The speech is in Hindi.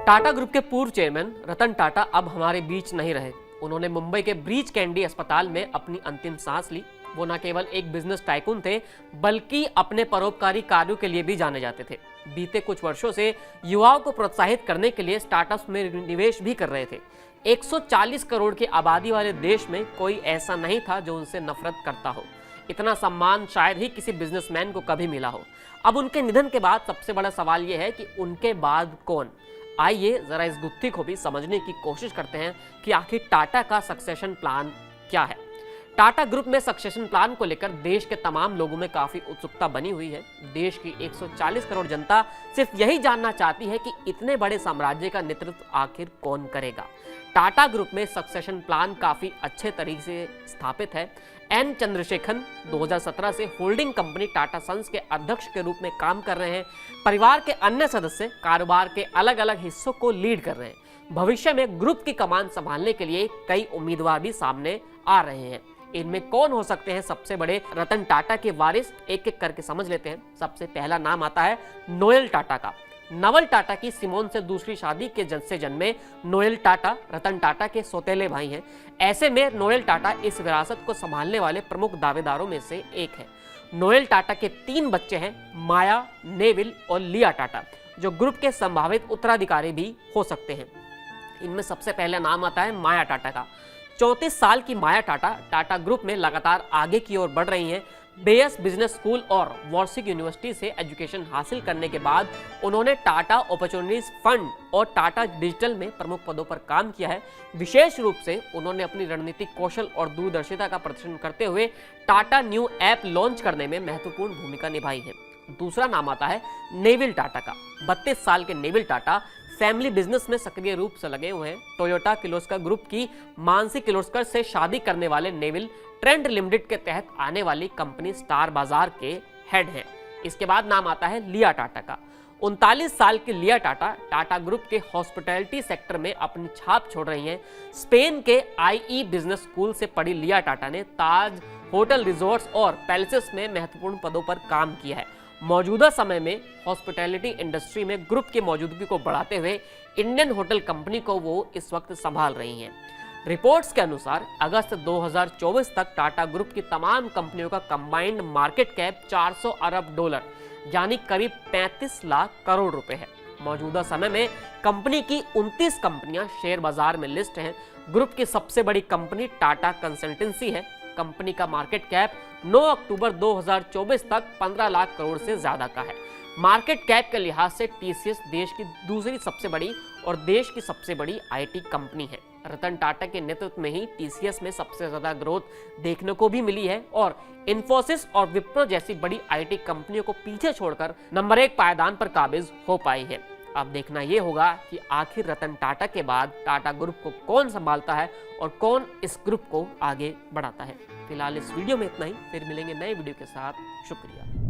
टाटा ग्रुप के पूर्व चेयरमैन रतन टाटा अब हमारे बीच नहीं रहे। उन्होंने मुंबई के ब्रीच कैंडी अस्पताल में अपनी अंतिम सांस ली। वो न केवल एक बिजनेस टाइकून थे, बल्कि अपने परोपकारी कार्यों के लिए भी जाने जाते थे। बीते कुछ वर्षों से युवाओं को प्रोत्साहित करने के लिए स्टार्टअप्स में निवेश भी कर रहे थे। 140 करोड़ की आबादी वाले देश में कोई ऐसा नहीं था जो उनसे नफरत करता हो। इतना सम्मान शायद ही किसी बिजनेसमैन को कभी मिला हो। अब उनके निधन के बाद सबसे बड़ा सवाल यह है कि उनके बाद कौन। आइए जरा इस गुत्थी को भी समझने की कोशिश करते हैं कि आखिर टाटा का सक्सेशन प्लान क्या है। टाटा ग्रुप में सक्सेशन प्लान को लेकर देश के तमाम लोगों में काफी उत्सुकता बनी हुई है। देश की 140 करोड़ जनता सिर्फ यही जानना चाहती है कि इतने बड़े साम्राज्य का नेतृत्व आखिर कौन करेगा। टाटा ग्रुप में सक्सेशन प्लान काफी अच्छे तरीके से स्थापित है। एन चंद्रशेखरन 2017 से होल्डिंग कंपनी टाटा सन्स के अध्यक्ष के रूप में काम कर रहे हैं। परिवार के अन्य सदस्य कारोबार के अलग अलग हिस्सों को लीड कर रहे हैं। भविष्य में ग्रुप की कमान संभालने के लिए कई उम्मीदवार भी सामने आ रहे हैं। इनमें कौन हो सकते हैं सबसे बड़े रतन टाटा के वारिस, एक एक करके समझ लेते हैं। सबसे पहला नाम आता है नोएल टाटा का। नवल टाटा की सिमोन से दूसरी शादी के से जन्मे नोएल टाटा रतन टाटा के सौतेले भाई हैं। ऐसे में नोएल टाटा इस विरासत को संभालने वाले प्रमुख दावेदारों में से एक है। नोएल टाटा के 3 बच्चे हैं, माया, नेविल और लिया टाटा, जो ग्रुप के संभावित उत्तराधिकारी भी हो सकते हैं। इनमें सबसे पहले नाम आता है माया टाटा का। 34 साल की माया टाटा टाटा ग्रुप में लगातार आगे की ओर बढ़ रही हैं। बेयस बिजनेस स्कूल और वॉर्सिक यूनिवर्सिटी से एजुकेशन हासिल करने के बाद उन्होंने टाटा अपॉर्चुनिटीज फंड और टाटा डिजिटल में प्रमुख पदों पर काम किया है। विशेष रूप से उन्होंने अपनी रणनीतिक कौशल और दूरदर्शिता का प्रदर्शन करते हुए टाटा न्यू ऐप लॉन्च करने में महत्वपूर्ण भूमिका निभाई है। दूसरा नाम आता है नेविल टाटा का। 32 साल के नेविल टाटा फैमिली बिजनेस में सक्रिय रूप से लगे हुए हैं। टोयोटा किर्लोस्कर ग्रुप की मानसी किर्लोस्कर से शादी करने वाले नेविल ट्रेंड लिमिटेड के तहत आने वाली कंपनी स्टार बाजार के हेड हैं। इसके बाद नाम आता है लिया टाटा का। 39 साल की लिया टाटा टाटा ग्रुप के हॉस्पिटैलिटी सेक्टर में अपनी छाप छोड़ रही हैं। स्पेन के IE बिजनेस स्कूल से पढ़ी लिया टाटा ने ताज होटल, रिजॉर्ट्स और पैलेसेस में महत्वपूर्ण पदों पर काम किया है। मौजूदा समय में हॉस्पिटैलिटी इंडस्ट्री में ग्रुप की मौजूदगी को बढ़ाते हुए इंडियन होटल कंपनी को वो इस वक्त संभाल रही हैं। रिपोर्ट्स के अनुसार अगस्त 2024 तक टाटा ग्रुप की तमाम कंपनियों का कंबाइंड मार्केट कैप 400 अरब डॉलर यानी करीब 35 लाख करोड़ रुपए है। मौजूदा समय में कंपनी की 29 कंपनियां शेयर बाजार में लिस्ट हैं। ग्रुप की सबसे बड़ी कंपनी टाटा कंसल्टेंसी है। कंपनी का मार्केट कैप 9 अक्टूबर 2024 तक 15 लाख करोड़ से ज्यादा का है। मार्केट कैप के लिहाज से टीसीएस देश की दूसरी सबसे बड़ी और देश की सबसे बड़ी IT कंपनी है। रतन टाटा के नेतृत्व में ही टीसीएस में सबसे ज्यादा ग्रोथ देखने को भी मिली है और इन्फोसिस और विप्रो जैसी बड़ी IT कंपनियों को पीछे छोड़कर नंबर 1 पायदान पर काबिज हो पाई है। अब देखना यह होगा कि आखिर रतन टाटा के बाद टाटा ग्रुप को कौन संभालता है और कौन इस ग्रुप को आगे बढ़ाता है। फिलहाल इस वीडियो में इतना ही, फिर मिलेंगे नए वीडियो के साथ। शुक्रिया।